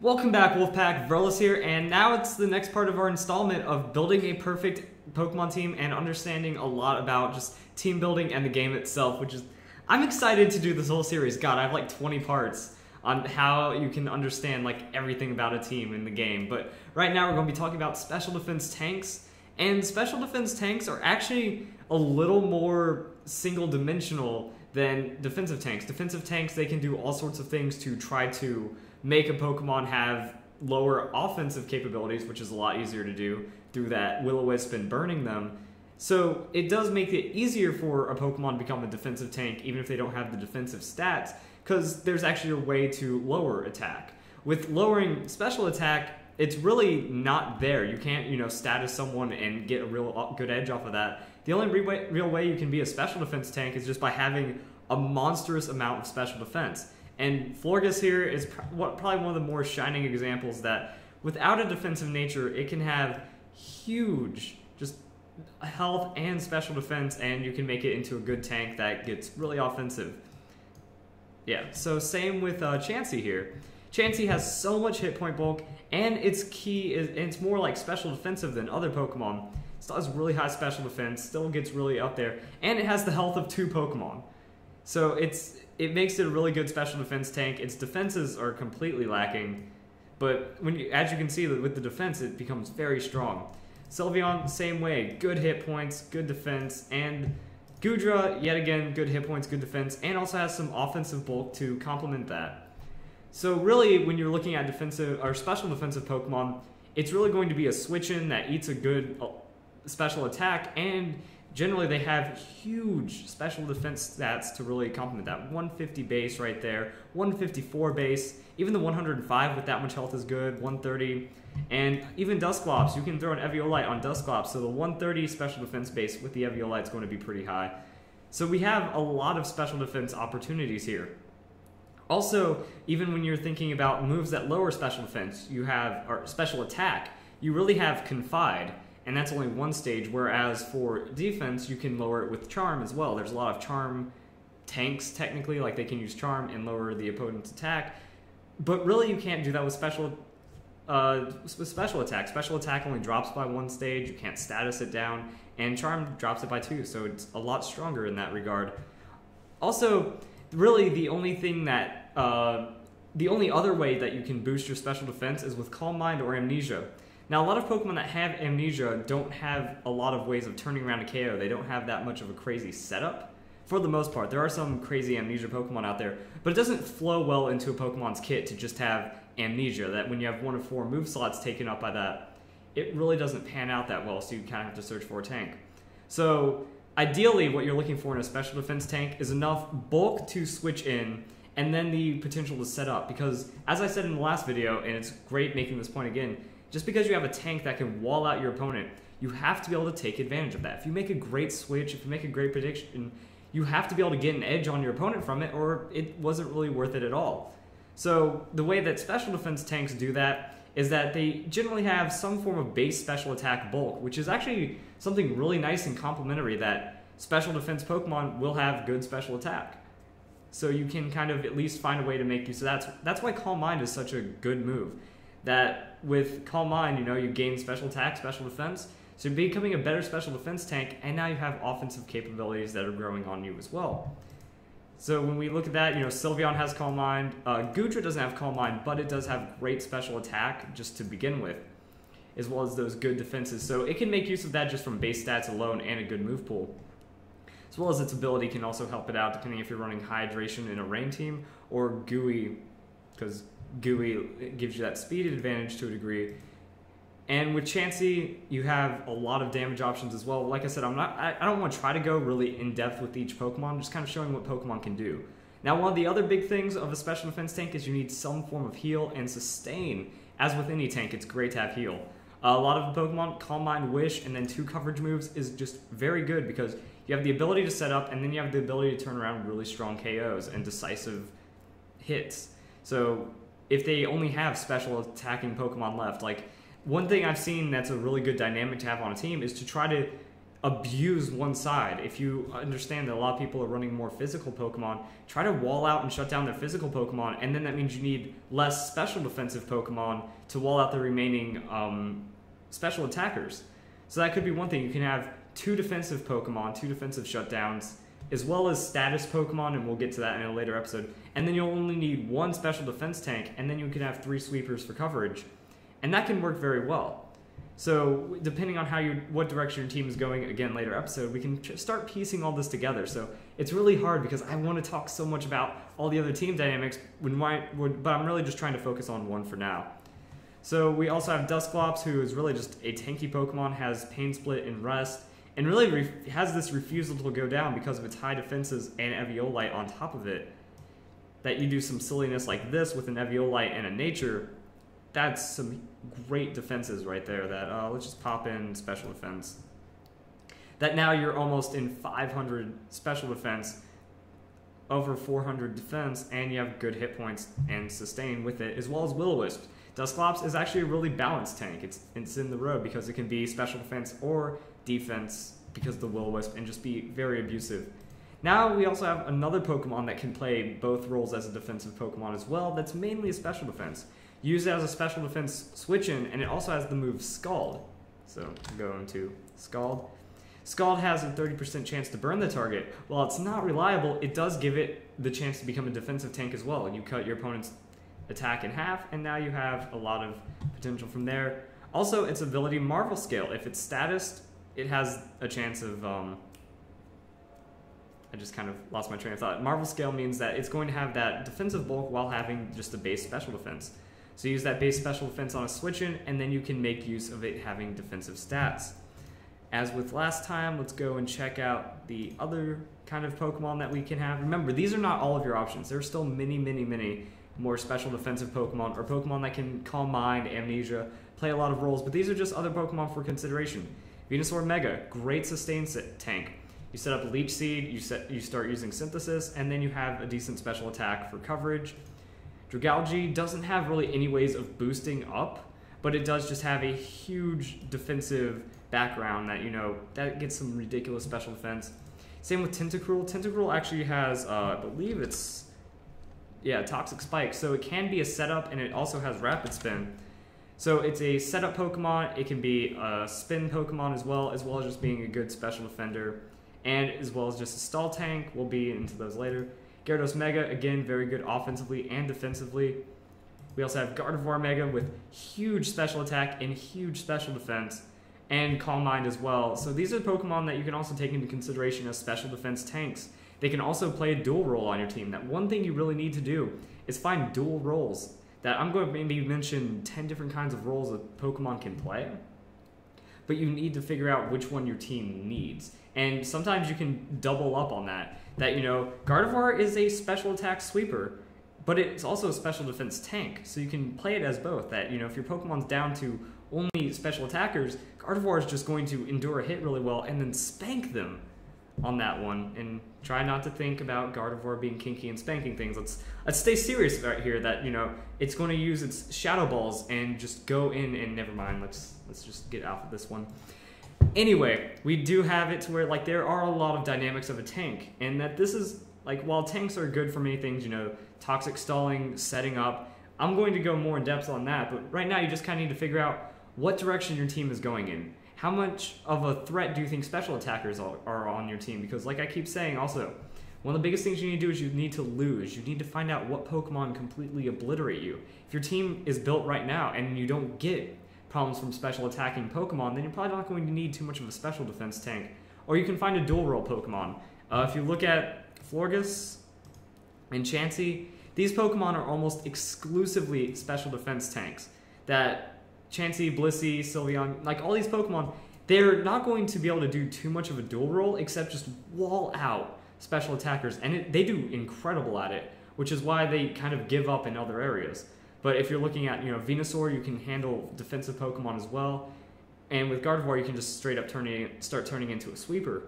Welcome back, Wolfpack. Verlis here, and now it's the next part of our installment of building a perfect Pokemon team and understanding a lot about just team building and the game itself, which is... I'm excited to do this whole series. God, I have like 20 parts on how you can understand like everything about a team in the game. But right now we're going to be talking about special defense tanks, and special defense tanks are actually a little more single-dimensional than defensive tanks. Defensive tanks, they can do all sorts of things to try to make a Pokemon have lower offensive capabilities, which is a lot easier to do through that Will-O-Wisp and burning them. So it does make it easier for a Pokemon to become a defensive tank, even if they don't have the defensive stats, because there's actually a way to lower attack. With lowering special attack, it's really not there. You can't, status someone and get a real good edge off of that. The only real way you can be a special defense tank is just by having a monstrous amount of special defense. And Florges here is probably one of the more shining examples that without a defensive nature, it can have huge just health and special defense, and you can make it into a good tank that gets really offensive. Yeah, so same with Chansey here. Chansey has so much hit point bulk, and its key is it's more like special defensive than other Pokemon. Still has really high special defense, still gets really up there, and it has the health of 2 Pokemon. So it makes it a really good special defense tank. Its defenses are completely lacking, but as you can see with the defense, it becomes very strong. Sylveon, same way, good hit points, good defense, and Goodra, yet again, good hit points, good defense, and also has some offensive bulk to complement that. So really, when you're looking at defensive or special defensive Pokemon, it's really going to be a switch-in that eats a good special attack, and generally they have huge special defense stats to really complement that. 150 base right there, 154 base, even the 105 with that much health is good, 130, and even Dusclops, you can throw an Eviolite on Dusclops, so the 130 special defense base with the Eviolite is going to be pretty high. So we have a lot of special defense opportunities here. Also, even when you're thinking about moves that lower special defense, or special attack, you really have Confide, and that's only one stage, whereas for defense, you can lower it with Charm as well. There's a lot of Charm tanks, technically, like they can use Charm and lower the opponent's attack, but really you can't do that with special attack. Special attack only drops by 1 stage, you can't status it down, and Charm drops it by 2, so it's a lot stronger in that regard. Also, really the only thing that, the only other way that you can boost your special defense is with Calm Mind or Amnesia. Now, a lot of Pokemon that have Amnesia don't have a lot of ways of turning around a KO. They don't have that much of a crazy setup, for the most part. There are some crazy Amnesia Pokemon out there, but it doesn't flow well into a Pokemon's kit to just have Amnesia, that when you have 1 of 4 move slots taken up by that, it really doesn't pan out that well, so you kind of have to search for a tank. So, ideally, what you're looking for in a special defense tank is enough bulk to switch in, and then the potential to set up, because, as I said in the last video, and it's great making this point again, just because you have a tank that can wall out your opponent, you have to be able to take advantage of that. If you make a great switch, if you make a great prediction, you have to be able to get an edge on your opponent from it, or it wasn't really worth it at all. So the way that special defense tanks do that is that they generally have some form of base special attack bulk, which is actually something really nice and complementary, that special defense Pokemon will have good special attack. So you can kind of at least find a way to make use of that. That's why Calm Mind is such a good move. That with Calm Mind, you gain special attack, special defense, so you're becoming a better special defense tank, and now you have offensive capabilities that are growing on you as well. So when we look at that, Sylveon has Calm Mind, Goodra doesn't have Calm Mind, but it does have great special attack just to begin with, as well as those good defenses. So it can make use of that just from base stats alone and a good move pool. As well as its ability can also help it out depending if you're running Hydration in a rain team, or Gooey, because Gooey gives you that speed advantage to a degree. And with Chansey, you have a lot of damage options as well. Like I said, I don't want to try to go really in-depth with each Pokemon, just kind of showing what Pokemon can do. Now, one of the other big things of a special defense tank is you need some form of heal and sustain. As with any tank, it's great to have heal. A lot of the Pokemon, Calm Mind, Wish, and then 2 coverage moves is just very good, because you have the ability to set up, and then you have the ability to turn around really strong KOs and decisive hits. So if they only have special attacking Pokemon left, like one thing I've seen that's a really good dynamic to have on a team is to try to abuse one side. If you understand that a lot of people are running more physical Pokemon, try to wall out and shut down their physical Pokemon, and then that means you need less special defensive Pokemon to wall out the remaining special attackers. So that could be one thing. You can have 2 defensive Pokemon, 2 defensive shutdowns, as well as status Pokemon, and we'll get to that in a later episode. And then you'll only need 1 special defense tank, and then you can have 3 sweepers for coverage. And that can work very well. So depending on what direction your team is going, again, later episode, we can start piecing all this together. So it's really hard because I want to talk so much about all the other team dynamics, but I'm really just trying to focus on one for now. So we also have Dusclops, who is really just a tanky Pokemon, has Pain Split and Rest, and really has this refusal to go down because of its high defenses and Eviolite on top of it. That you do some silliness like this with an Eviolite and a Nature, that's some great defenses right there. That let's just pop in special defense. That now you're almost in 500 special defense, over 400 defense, and you have good hit points and sustain with it, as well as Will-O-Wisp. Dusclops is actually a really balanced tank. It's in the road because it can be special defense or defense because of the Will-O-Wisp and just be very abusive. Now we also have another Pokemon that can play both roles as a defensive Pokemon as well. That's mainly a special defense. Use it as a special defense switch-in, and it also has the move Scald. So go into Scald. Scald has a 30% chance to burn the target. While it's not reliable, it does give it the chance to become a defensive tank as well. You cut your opponent's attack in half, and now you have a lot of potential from there. Also, its ability Marvel Scale. If it's statused, it has a chance of... I just kind of lost my train of thought. Marvel Scale means that it's going to have that defensive bulk while having just a base special defense. So use that base special defense on a switch-in, and then you can make use of it having defensive stats. As with last time, let's go and check out the other kind of Pokemon that we can have. Remember, these are not all of your options. There are still many, many, many more special defensive Pokemon, or Pokemon that can Calm Mind, Amnesia, play a lot of roles, but these are just other Pokemon for consideration. Venusaur Mega, great sustain tank. You set up Leech Seed, you start using Synthesis, and then you have a decent special attack for coverage. Dragalge doesn't have really any ways of boosting up, but it does just have a huge defensive background that, that gets some ridiculous special defense. Same with Tentacruel. Tentacruel actually has, I believe it's, Toxic Spike, so it can be a setup, and it also has Rapid Spin. So it's a setup Pokemon, it can be a spin Pokemon as well as just being a good special defender, and as well as just a stall tank. We'll be into those later. Gyarados Mega, again, very good offensively and defensively. We also have Gardevoir Mega with huge special attack and huge special defense, and Calm Mind as well. So these are Pokemon that you can also take into consideration as special defense tanks. They can also play a dual role on your team. That one thing you really need to do is find dual roles. That I'm going to maybe mention 10 different kinds of roles a Pokemon can play, but you need to figure out which one your team needs. And sometimes you can double up on that. That, Gardevoir is a special attack sweeper, but it's also a special defense tank. So you can play it as both. That, if your Pokemon's down to only special attackers, Gardevoir is just going to endure a hit really well and then spank them on that one. And try not to think about Gardevoir being kinky and spanking things. Let's stay serious right here that, it's going to use its Shadow Balls and just go in and never mind. Let's just get out of this one. Anyway, we do have it to where, there are a lot of dynamics of a tank, and that this is, while tanks are good for many things, toxic stalling, setting up, I'm going to go more in depth on that, but right now you just kind of need to figure out what direction your team is going in. How much of a threat do you think special attackers are on your team? Because like I keep saying also, one of the biggest things you need to do is you need to lose. You need to find out what Pokemon completely obliterate you. If your team is built right now and you don't get problems from special attacking Pokemon, then you're probably not going to need too much of a special defense tank. Or you can find a dual role Pokemon. If you look at Florges and Chansey, these Pokemon are almost exclusively special defense tanks. That Chansey, Blissey, Sylveon, all these Pokemon, they're not going to be able to do too much of a dual role except just wall out special attackers, and they do incredible at it, which is why they kind of give up in other areas. But if you're looking at, Venusaur, you can handle defensive Pokemon as well. And with Gardevoir, you can just straight up start turning into a sweeper.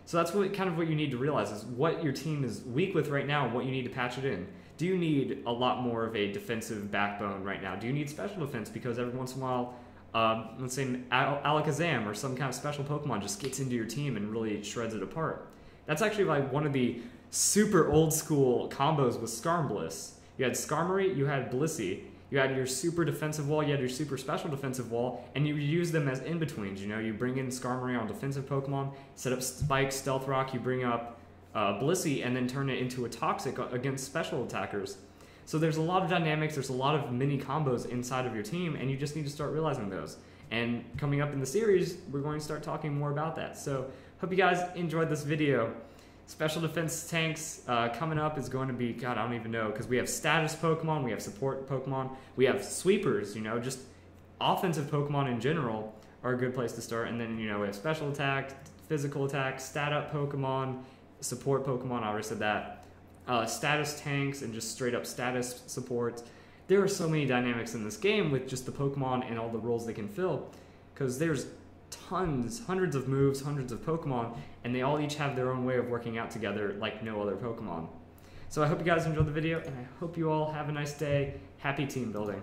So that's what you need to realize is what your team is weak with right now and what you need to patch it in. Do you need a lot more of a defensive backbone right now? Do you need special defense? Because every once in a while, let's say Alakazam or some kind of special Pokemon just gets into your team and really shreds it apart. That's actually like one of the super old school combos with Skarmory. You had Skarmory, you had Blissey, you had your super defensive wall, you had your super special defensive wall, and you use them as in-betweens. You know, you bring in Skarmory on defensive Pokemon, set up Spike, Stealth Rock, you bring up Blissey, and then turn it into a Toxic against special attackers. So there's a lot of dynamics, there's a lot of mini combos inside of your team, and you just need to start realizing those. And coming up in the series, we're going to start talking more about that. So hope you guys enjoyed this video. Special defense tanks coming up is going to be, God, I don't even know, because we have status Pokemon, we have support Pokemon, we have sweepers, you know, just offensive Pokemon in general are a good place to start. And then, you know, we have special attack, physical attack, stat up Pokemon, support Pokemon, I already said that. Status tanks and just straight up status supports. There are so many dynamics in this game with just the Pokemon and all the roles they can fill, because there's tons, hundreds of moves, hundreds of Pokemon, and they all each have their own way of working out together like no other Pokemon. So I hope you guys enjoyed the video, and I hope you all have a nice day. Happy team building.